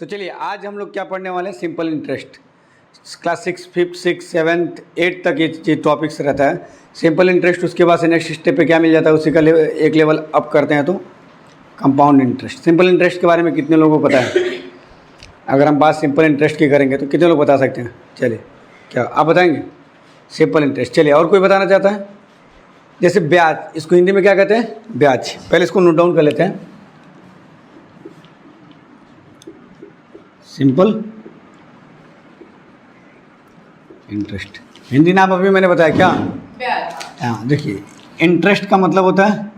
तो चलिए आज हम लोग क्या पढ़ने वाले हैं, simple interest. Class 6, 5th, 6th, 7th, 8th तक ये टॉपिक्स रहता है सिंपल इंटरेस्ट। उसके बाद से नेक्स्ट स्टेप पे क्या मिल जाता है, उसी का एक लेवल अप करते हैं तो कंपाउंड इंटरेस्ट। सिंपल इंटरेस्ट के बारे में कितने लोगों को पता है? अगर हम बात सिंपल इंटरेस्ट की करेंगे तो कितने लोग बता सकते हैं? चलिए, क्या आप बताएंगे सिंपल इंटरेस्ट? चलिए, और कोई बताना चाहता है? जैसे ब्याज, इसको हिंदी में क्या कहते हैं? ब्याज। पहले इसको नोट डाउन कर लेते हैं। सिंपल इंटरेस्ट, हिंदी नाम अभी मैंने बताया क्या? ब्याज। हाँ, देखिए इंटरेस्ट का मतलब होता है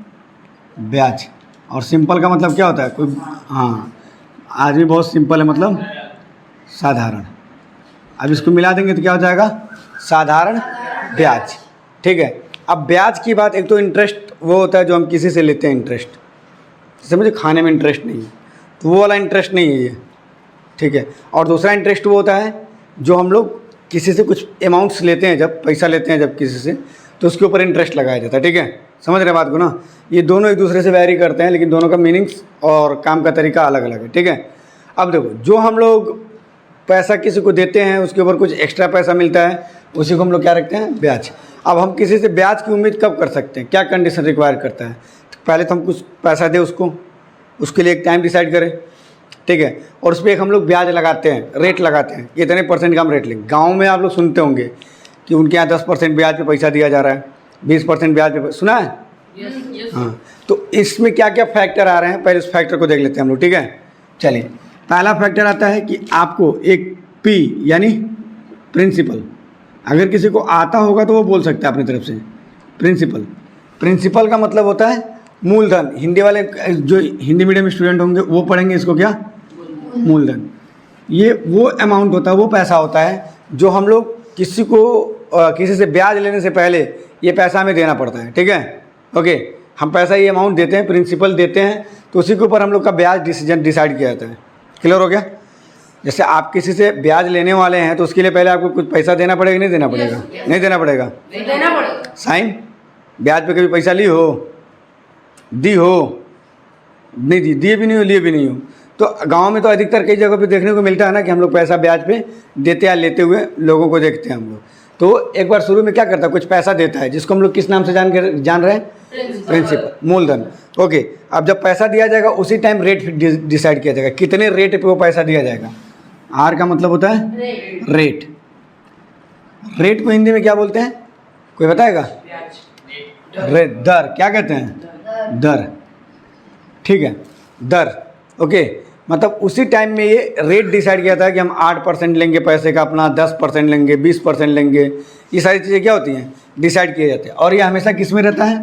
ब्याज और सिंपल का मतलब क्या होता है? कोई, हाँ आदमी बहुत सिंपल है मतलब साधारण। अब इसको मिला देंगे तो क्या हो जाएगा? साधारण ब्याज। ठीक है। अब ब्याज की बात, एक तो इंटरेस्ट वो होता है जो हम किसी से लेते हैं इंटरेस्ट, जैसे मुझे खाने में इंटरेस्ट नहीं है तो वो वाला इंटरेस्ट नहीं है ये। ठीक है। और दूसरा इंटरेस्ट वो होता है जो हम लोग किसी से कुछ अमाउंट्स लेते हैं, जब पैसा लेते हैं जब किसी से, तो उसके ऊपर इंटरेस्ट लगाया जाता है। ठीक है, समझ रहे बात को ना? ये दोनों एक दूसरे से वैरी करते हैं, लेकिन दोनों का मीनिंग्स और काम का तरीका अलग अलग है। ठीक है। अब देखो, जो हम लोग पैसा किसी को देते हैं उसके ऊपर कुछ एक्स्ट्रा पैसा मिलता है, उसी को हम लोग क्या रखते हैं? ब्याज। अब हम किसी से ब्याज की उम्मीद कब कर सकते हैं? क्या कंडीशन रिक्वायर करता है? तो पहले तो हम कुछ पैसा दें उसको, उसके लिए एक टाइम डिसाइड करें। ठीक है। और उस पर एक हम लोग ब्याज लगाते हैं, रेट लगाते हैं, इतने % का हम रेट लेंगे। गांव में आप लोग सुनते होंगे कि उनके यहाँ 10% ब्याज पे पैसा दिया जा रहा है, 20% ब्याज पे, सुना है? हाँ। तो इसमें क्या क्या फैक्टर आ रहे हैं, पहले उस फैक्टर को देख लेते हैं हम लोग। ठीक है। चलिए, पहला फैक्टर आता है कि आपको एक P यानी प्रिंसिपल, अगर किसी को आता होगा तो वो बोल सकता है अपनी तरफ से प्रिंसिपल। प्रिंसिपल का मतलब होता है मूलधन। हिंदी वाले जो हिंदी मीडियम स्टूडेंट होंगे वो पढ़ेंगे इसको क्या? मूलधन। ये वो अमाउंट होता है, वो पैसा होता है जो हम लोग किसी को किसी से ब्याज लेने से पहले ये पैसा हमें देना पड़ता है। ठीक है। ओके, हम पैसा ये अमाउंट देते हैं, प्रिंसिपल देते हैं, तो उसी के ऊपर हम लोग का ब्याज डिसाइड किया जाता है। क्लियर हो गया? जैसे आप किसी से ब्याज लेने वाले हैं तो उसके लिए पहले आपको कुछ पैसा देना पड़ेगा, नहीं देना पड़ेगा? नहीं देना पड़ेगा? देना पड़ेगा। साइन, ब्याज पे कभी पैसा ली हो? दी हो? नहीं दी, दिए भी नहीं हो, लिए भी नहीं हो। तो गांव में तो अधिकतर कई जगह पे देखने को मिलता है ना कि हम लोग पैसा ब्याज पे देते या लेते हुए लोगों को देखते हैं हम लोग। तो एक बार शुरू में क्या करता है, कुछ पैसा देता है, जिसको हम लोग किस नाम से जान रहे हैं? प्रिंसिपल, मूलधन। ओके, अब जब पैसा दिया जाएगा उसी टाइम रेट डिसाइड किया जाएगा, कितने रेट पे वो पैसा दिया जाएगा। आर का मतलब होता है रेट। रेट को हिंदी में क्या बोलते हैं, कोई बताएगा? रेट, दर, क्या कहते हैं? दर। ठीक है, दर। ओके, मतलब उसी टाइम में ये रेट डिसाइड किया था कि हम 8% लेंगे पैसे का अपना, 10% लेंगे, 20% लेंगे। ये सारी चीज़ें क्या होती हैं? डिसाइड किए जाते हैं। और ये हमेशा किस में रहता है?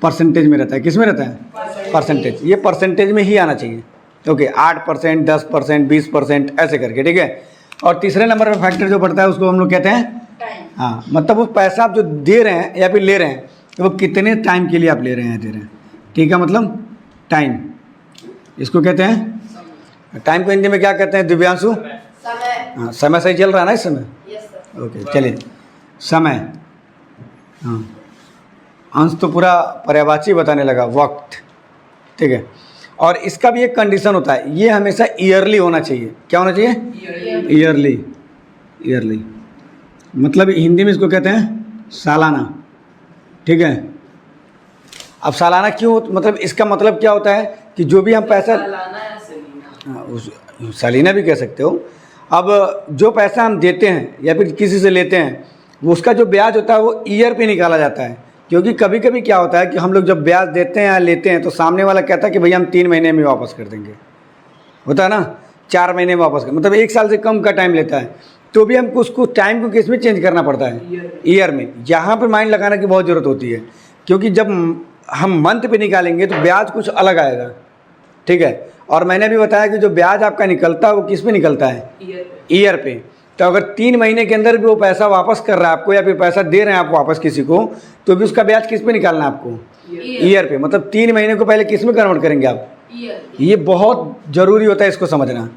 परसेंटेज में रहता है। किस में रहता है? परसेंटेज। ये परसेंटेज में ही आना चाहिए। ओके, 8%, 10%, 20% ऐसे करके। ठीक है। और तीसरे नंबर पर फैक्टर जो पड़ता है उसको हम लोग कहते हैं टाइम। हाँ, मतलब वो पैसा आप जो दे रहे हैं या फिर ले रहे हैं तो वो कितने टाइम के लिए आप ले रहे हैं, दे रहे हैं। ठीक है, मतलब टाइम, इसको कहते हैं टाइम। को हिंदी में क्या कहते हैं दिव्यांशु? समय। हाँ, समय सही चल रहा है ना इस समय? Yes sir. ओके, चलिए, समय। हाँ, अंश तो पूरा पर्यायवाची बताने लगा, वक्त। ठीक है। और इसका भी एक कंडीशन होता है, ये हमेशा ईयरली होना चाहिए। क्या होना चाहिए? ईयरली। ईयरली मतलब हिंदी में इसको कहते हैं सालाना। ठीक है। अब सालाना क्यों, मतलब इसका मतलब क्या होता है कि जो भी हम पैसा, सालीना भी कह सकते हो। अब जो पैसा हम देते हैं या फिर किसी से लेते हैं, वो उसका जो ब्याज होता है वो ईयर पे निकाला जाता है। क्योंकि कभी कभी क्या होता है कि हम लोग जब ब्याज देते हैं या लेते हैं तो सामने वाला कहता है कि भैया हम 3 महीने में वापस कर देंगे, होता है ना, 4 महीने में वापस कर, मतलब 1 साल से कम का टाइम लेता है। तो भी हमको उसको टाइम को किस में चेंज करना पड़ता है? ईयर में। यहाँ पर माइंड लगाना की बहुत ज़रूरत होती है, क्योंकि जब हम मंथ पे निकालेंगे तो ब्याज कुछ अलग आएगा। ठीक है। और मैंने भी बताया कि जो ब्याज आपका निकलता है वो किस पे निकलता है? ईयर पे। तो अगर 3 महीने के अंदर भी वो पैसा वापस कर रहा है आपको या फिर पैसा दे रहे हैं आप वापस किसी को, तो भी उसका ब्याज किस पे निकालना है आपको? ईयर पे। मतलब 3 महीने को पहले किस में कन्वर्ट करेंगे आप? ये बहुत ज़रूरी होता है इसको समझना।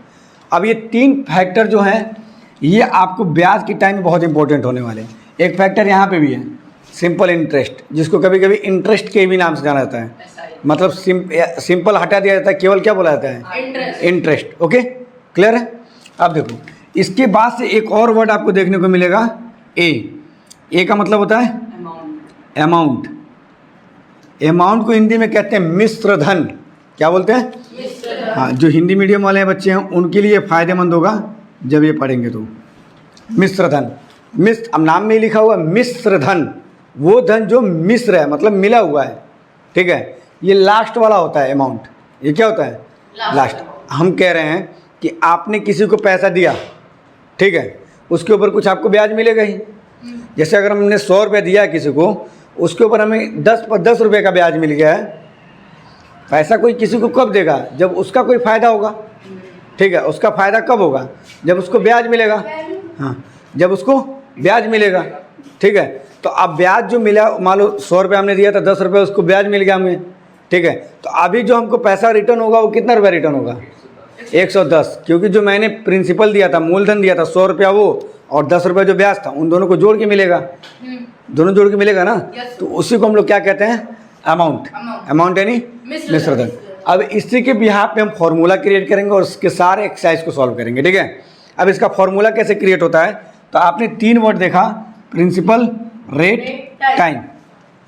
अब ये 3 फैक्टर जो हैं ये आपको ब्याज के टाइम में बहुत इंपॉर्टेंट होने वाले हैं। एक फैक्टर यहाँ पे भी है, सिंपल इंटरेस्ट, जिसको कभी कभी इंटरेस्ट के भी नाम से जाना जाता है। मतलब सिंपल हटा दिया जाता है, केवल क्या बोला जाता है? इंटरेस्ट। ओके, क्लियर है? अब देखो इसके बाद से एक और वर्ड आपको देखने को मिलेगा ए का मतलब होता है अमाउंट। अमाउंट। अमाउंट को हिंदी में कहते हैं मिश्र धन। क्या बोलते हैं? हाँ, जो हिंदी मीडियम वाले बच्चे हैं उनके लिए फ़ायदेमंद होगा जब ये पढ़ेंगे तो। मिश्र धन, मिश्र, अब नाम में ही लिखा हुआ मिश्र धन, वो धन जो मिश्र है मतलब मिला हुआ है, ठीक है। ये लास्ट वाला होता है अमाउंट। ये क्या होता है? लास्ट। हम कह रहे हैं कि आपने किसी को पैसा दिया, ठीक है, उसके ऊपर कुछ आपको ब्याज मिलेगा ही। जैसे अगर हमने 100 रुपये दिया किसी को, उसके ऊपर हमें 10 रुपये का ब्याज मिल गया है। पैसा कोई किसी को कब देगा? जब उसका कोई फ़ायदा होगा, ठीक है। उसका फ़ायदा कब होगा? जब उसको ब्याज मिलेगा। हाँ, जब उसको ब्याज मिलेगा, ठीक है। तो अब ब्याज जो मिला, मान लो 100 रुपये हमने दिया था, 10 रुपये उसको ब्याज मिल गया हमें, ठीक है। तो अभी जो हमको पैसा रिटर्न होगा वो कितना रुपया रिटर्न होगा? 110, क्योंकि जो मैंने प्रिंसिपल दिया था, मूलधन दिया था 100 रुपया वो, और 10 रुपये जो ब्याज था, उन दोनों को जोड़ के मिलेगा। दोनों जोड़ के मिलेगा ना, तो उसी को हम लोग क्या कहते हैं? अमाउंट। अमाउंट यानी मिश्र धन। अब इसी के बिहार पे हम फॉर्मूला क्रिएट करेंगे और उसके सारे एक्सरसाइज को सॉल्व करेंगे, ठीक है। अब इसका फॉर्मूला कैसे क्रिएट होता है? तो आपने 3 वर्ड देखा, प्रिंसिपल, रेट, टाइम,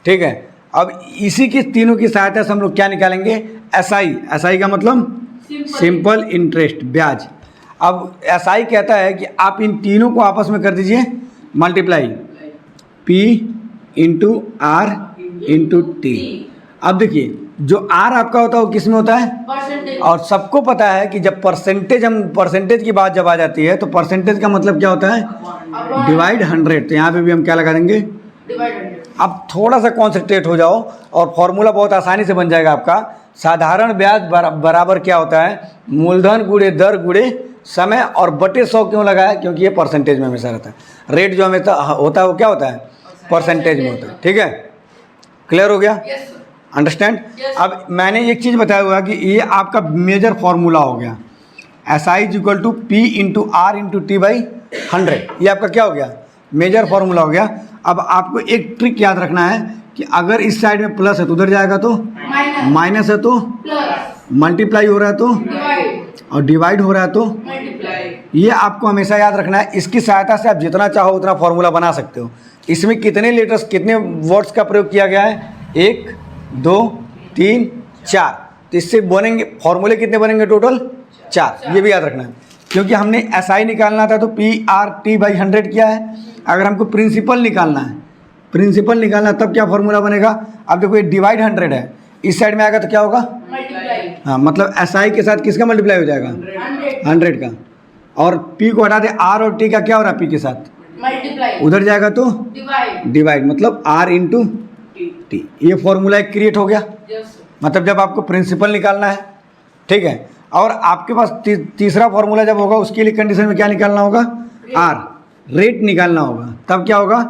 ठीक है। अब इसी की तीनों की सहायता से हम लोग क्या निकालेंगे? एसआई। एसआई का मतलब सिंपल इंटरेस्ट, ब्याज। अब एसआई कहता है कि आप इन तीनों को आपस में कर दीजिए multiply, P into R into T. अब देखिए जो आर आपका होता है वो किस में होता है? परसेंटेज। और सबको पता है कि जब परसेंटेज की बात जब आ जाती है तो परसेंटेज का मतलब क्या होता है? डिवाइड 100। तो यहाँ पे भी हम क्या लगा देंगे? डिवाइड 100। अब थोड़ा सा कॉन्सेंट्रेट हो जाओ और फॉर्मूला बहुत आसानी से बन जाएगा आपका। साधारण ब्याज बराबर क्या होता है? मूलधन गुणे दर गुणे समय और बटे 100 क्यों लगाया? क्योंकि ये परसेंटेज में हमेशा रहता है। रेट जो हमेशा होता है वो क्या होता है? परसेंटेज में होता है, ठीक है। क्लियर हो गया? Yes sir. अंडरस्टैंड? अब मैंने एक चीज़ बताया हुआ कि ये आपका मेजर फॉर्मूला हो गया, SI is equal to P into R into T by 100। ये आपका क्या हो गया? मेजर फॉर्मूला हो गया। अब आपको एक ट्रिक याद रखना है कि अगर इस साइड में प्लस है तो उधर जाएगा तो माइनस है तो प्लस, मल्टीप्लाई हो रहा है तो, डिवाइड, और डिवाइड हो रहा है तो मल्टीप्लाई। ये आपको हमेशा याद रखना है। इसकी सहायता से आप जितना चाहो उतना फॉर्मूला बना सकते हो। इसमें कितने लेटर्स, कितने वर्ड्स का प्रयोग किया गया है? 1 2 3 4। तो इससे बनेंगे फॉर्मूले कितने बनेंगे? टोटल 4। ये भी याद रखना है क्योंकि हमने SI निकालना था तो PRT बाई 100 किया है। अगर हमको प्रिंसिपल निकालना है, प्रिंसिपल निकालना तब क्या फॉर्मूला बनेगा? अब देखो ये डिवाइड 100 है, इस साइड में आएगा तो क्या होगा? मल्टीप्लाई। हाँ, मतलब SI के साथ किसका मल्टीप्लाई हो जाएगा? 100 का। और P को हटा दे, R और T का क्या हो रहा है? P के साथ मल्टीप्लाई, उधर जाएगा तो डिवाइड, डिवाइड, मतलब R इंटू टी। ये फॉर्मूला एक क्रिएट हो गया। Yes sir. मतलब जब आपको प्रिंसिपल निकालना है, ठीक है, और आपके पास तीसरा फॉर्मूला जब होगा उसके लिए कंडीशन में क्या निकालना होगा? R, रेट निकालना होगा। तब क्या होगा?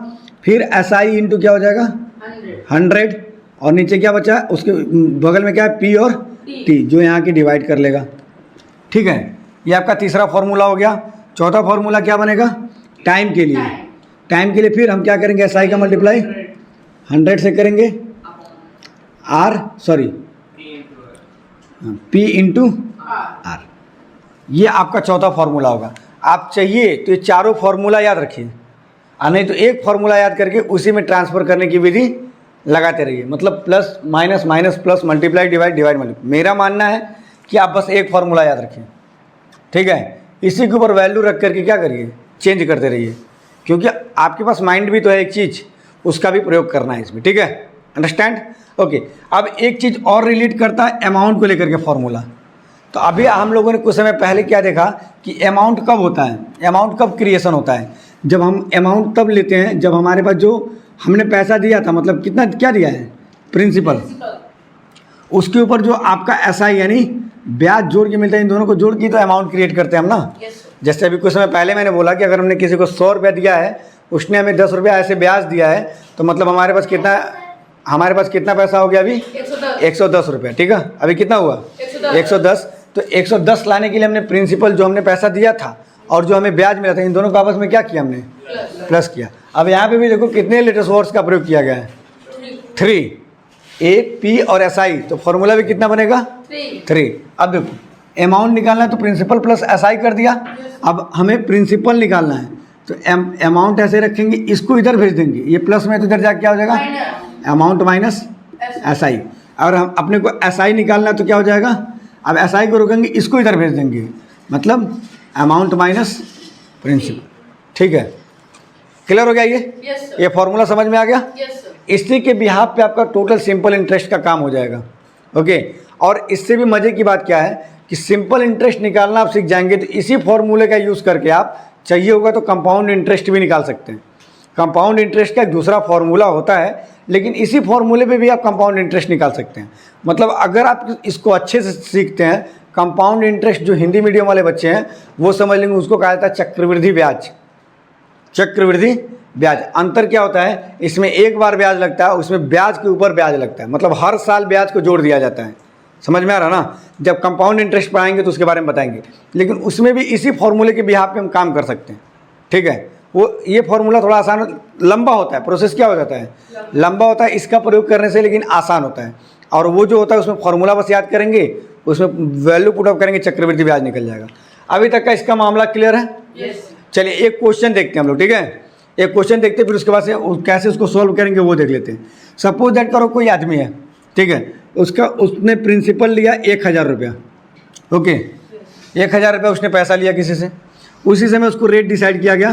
फिर SI इंटू क्या हो जाएगा? 100, और नीचे क्या बचा? उसके बगल में क्या है? P और T, जो यहाँ की डिवाइड कर लेगा, ठीक है। ये आपका तीसरा फॉर्मूला हो गया। चौथा फॉर्मूला क्या बनेगा? टाइम के लिए। टाइम के लिए फिर हम क्या करेंगे? SI का मल्टीप्लाई 100 से करेंगे, P इंटू आर। ये आपका चौथा फॉर्मूला होगा। आप चाहिए तो ये चारों फॉर्मूला याद रखिए, और नहीं तो एक फॉर्मूला याद करके उसी में ट्रांसफ़र करने की विधि लगाते रहिए। मतलब plus minus, minus plus, multiply divide, divide multiply. मेरा मानना है कि आप बस एक फॉर्मूला याद रखिए, ठीक है। इसी के ऊपर वैल्यू रख करके क्या करिए? चेंज करते रहिए, क्योंकि आपके पास माइंड भी तो है एक चीज़, उसका भी प्रयोग करना है इसमें, ठीक है। अंडरस्टैंड? ओके। अब एक चीज़ और रिलेट करता है अमाउंट को लेकर के फॉर्मूला। तो अभी हम लोगों ने कुछ समय पहले क्या देखा कि अमाउंट कब होता है, अमाउंट कब क्रिएशन होता है? जब हम अमाउंट तब लेते हैं जब हमारे पास जो हमने पैसा दिया था, मतलब कितना क्या दिया है? प्रिंसिपल। उसके ऊपर जो आपका SI यानी ब्याज जोड़ के मिलता है, इन दोनों को जोड़ के तो अमाउंट क्रिएट करते हैं हम ना। जैसे अभी कुछ समय पहले मैंने बोला कि अगर हमने किसी को 100 रुपया दिया है, उसने हमें 10 रुपया ऐसे ब्याज दिया है, तो मतलब हमारे पास कितना पैसा हो गया? अभी 110 रुपया, ठीक है। अभी कितना हुआ? 110। तो 110 लाने के लिए हमने प्रिंसिपल जो हमने पैसा दिया था और जो हमें ब्याज मिला था, इन दोनों को आपस में क्या किया? हमने प्लस किया। अब यहाँ पे भी देखो कितने लेटेस्ट वर्ड्स का प्रयोग किया गया है? 3, A, P और SI। तो फॉर्मूला भी कितना बनेगा? 3। अब देखो अमाउंट निकालना है तो प्रिंसिपल प्लस एसआई कर दिया। अब हमें प्रिंसिपल निकालना है तो अमाउंट ऐसे रखेंगे, इसको इधर भेज देंगे, ये प्लस में तो इधर जाके क्या हो जाएगा, माइनस अमाउंट माइनस एसआई। और हम अपने को एसआई निकालना है तो क्या हो जाएगा, अब एसआई को रोकेंगे, इसको इधर भेज देंगे, मतलब अमाउंट माइनस प्रिंसिपल। ठीक है, क्लियर हो गया ये? यस सर, ये फॉर्मूला समझ में आ गया? यस सर, इसी के बिहाफ पे आपका टोटल सिंपल इंटरेस्ट का काम हो जाएगा। ओके, और इससे भी मज़े की बात क्या है कि सिंपल इंटरेस्ट निकालना आप सीख जाएंगे तो इसी फॉर्मूले का यूज़ करके आप चाहिए होगा तो कंपाउंड इंटरेस्ट भी निकाल सकते हैं। कंपाउंड इंटरेस्ट का एक दूसरा फॉर्मूला होता है, लेकिन इसी फॉर्मूले पे भी आप कंपाउंड इंटरेस्ट निकाल सकते हैं। मतलब अगर आप इसको अच्छे से सीखते हैं, कंपाउंड इंटरेस्ट जो हिंदी मीडियम वाले बच्चे हैं वो समझ लेंगे, उसको कहा जाता है चक्रवृद्धि ब्याज। चक्रवृद्धि ब्याज, अंतर क्या होता है, इसमें एक बार ब्याज लगता है, उसमें ब्याज के ऊपर ब्याज लगता है, मतलब हर साल ब्याज को जोड़ दिया जाता है। समझ में आ रहा ना? जब कंपाउंड इंटरेस्ट पढ़ाएंगे तो उसके बारे में बताएंगे, लेकिन उसमें भी इसी फॉर्मूले के बिहाफ पे हम काम कर सकते हैं। ठीक है, वो ये फॉर्मूला थोड़ा आसान लंबा होता है, प्रोसेस क्या हो जाता है, लंबा होता है इसका प्रयोग करने से, लेकिन आसान होता है। और वो जो होता है उसमें फॉर्मूला बस याद करेंगे, उसमें वैल्यू पुट अप करेंगे, चक्रवृद्धि ब्याज निकल जाएगा। अभी तक का इसका मामला क्लियर है? यस, चलिए एक क्वेश्चन देखते हैं हम लोग। ठीक है, एक क्वेश्चन देखते हैं, फिर उसके बाद से कैसे उसको सॉल्व करेंगे वो देख लेते हैं। सपोज दैट करो कोई आदमी है, ठीक है, उसने प्रिंसिपल लिया 1000 रुपया। ओके, 1000 रुपया उसने पैसा लिया किसी से, उसी समय उसको रेट डिसाइड किया गया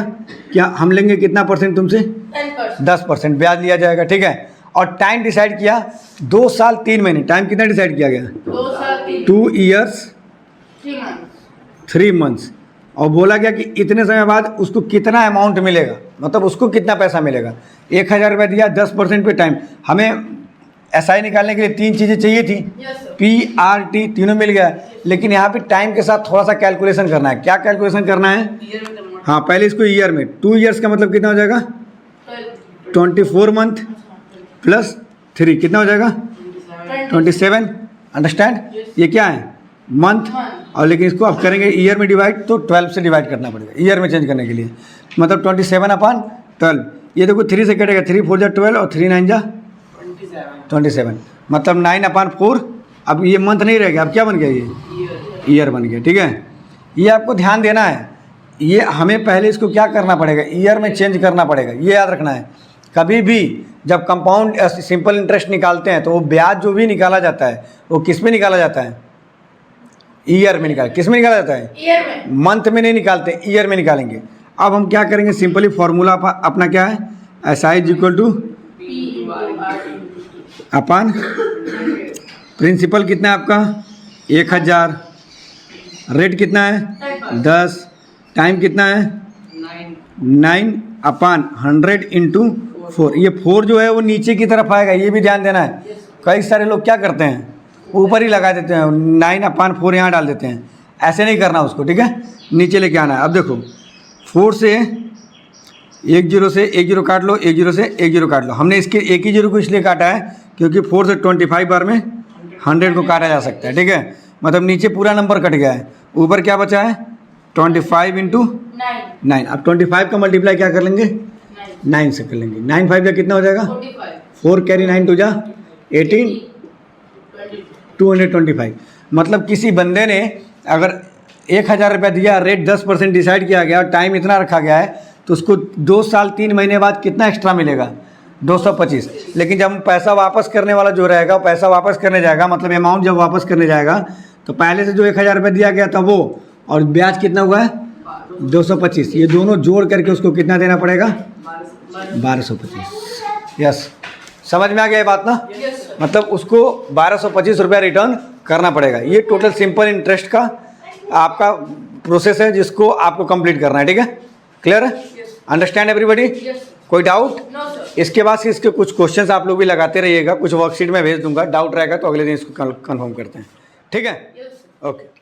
कि हम लेंगे कितना परसेंट तुमसे, 10%, 10% ब्याज लिया जाएगा। ठीक है, और टाइम डिसाइड किया 2 साल 3 महीने। टाइम कितना डिसाइड किया गया, 2 साल 2 ईयर्स 3 मंथ, 3 मंथ्स। और बोला गया कि इतने समय बाद उसको कितना अमाउंट मिलेगा, मतलब उसको कितना पैसा मिलेगा। 1000 रुपया दिया, 10% पे टाइम। हमें एसआई निकालने के लिए 3 चीज़ें चाहिए थी, yes sir, P R T, तीनों मिल गया, लेकिन यहाँ पे टाइम के साथ थोड़ा सा कैलकुलेशन करना है। क्या कैलकुलेशन करना है, ईयर में कन्वर्ट, हाँ पहले इसको ईयर में, 2 ईयर्स का मतलब कितना हो जाएगा, 24 मंथ प्लस 3 कितना हो जाएगा, 27। अंडरस्टैंड, ये क्या है, मंथ। और लेकिन इसको आप करेंगे ईयर में डिवाइड, तो 12 से डिवाइड करना पड़ेगा ईयर में चेंज करने के लिए, मतलब 27/12। ये देखो 3 से कटेगा, 3 4 जा 12 और 3 9 जा 27, मतलब 9/4। अब ये मंथ नहीं रहेगा, अब क्या बन गया, ये ईयर बन गया। ठीक है, ये आपको ध्यान देना है, ये हमें पहले इसको क्या करना पड़ेगा, ईयर में चेंज करना पड़ेगा, ये याद रखना है। कभी भी जब कंपाउंड सिंपल इंटरेस्ट निकालते हैं तो वो ब्याज जो भी निकाला जाता है वो किस में निकाला जाता है, ईयर में निकाल, किस में निकाला जाता है, ईयर में, मंथ में नहीं निकालते, ईयर में निकालेंगे। अब हम क्या करेंगे, सिंपली फॉर्मूला अपना क्या है, SI इज इक्वल टू अपन प्रिंसिपल कितना है आपका 1000, रेट कितना है 10, टाइम कितना है 9/100 इंटू 4। ये 4 जो है वो नीचे की तरफ आएगा, ये भी ध्यान देना है। कई सारे लोग क्या करते हैं, ऊपर ही लगा देते हैं, 9/4 यहाँ डाल देते हैं, ऐसे नहीं करना उसको। ठीक है, नीचे लेके आना है। अब देखो 4 से 1 0 से 1 0 काट लो, 1 0 से 1 0 काट लो। हमने इसके एक ही 0 को इसलिए काटा है क्योंकि 4 से 25 बार में 100 को काटा जा सकता है। ठीक है, मतलब नीचे पूरा नंबर कट गया है, ऊपर क्या बचा है 25 इंटू 9। अब 25 का मल्टीप्लाई क्या कर लेंगे, 9 से कर लेंगे। 9 5 का कितना हो जाएगा, 4 कैरी 9 टू जा 18, 225। मतलब किसी बंदे ने अगर 1000 रुपया दिया, रेट 10% डिसाइड किया गया और टाइम इतना रखा गया है, तो उसको 2 साल 3 महीने बाद कितना एक्स्ट्रा मिलेगा, 225। लेकिन जब पैसा वापस करने वाला जो रहेगा, पैसा वापस करने जाएगा, मतलब अमाउंट जब वापस करने जाएगा तो पहले से जो 1000 रुपया दिया गया था वो, और ब्याज कितना हुआ है 225, ये दोनों जोड़ करके उसको कितना देना पड़ेगा 1225। यस, समझ में आ गया ये बात ना, मतलब उसको 1225 रुपया रिटर्न करना पड़ेगा। ये टोटल सिंपल इंटरेस्ट का आपका प्रोसेस है जिसको आपको कंप्लीट करना है। ठीक है, क्लियर है, अंडरस्टैंड एवरीबॉडी, कोई डाउट? नो सर, इसके बाद से इसके कुछ क्वेश्चंस आप लोग भी लगाते रहिएगा, कुछ वर्कशीट में भेज दूंगा, डाउट रहेगा तो अगले दिन इसको कंफर्म करते हैं। ठीक है, ओके।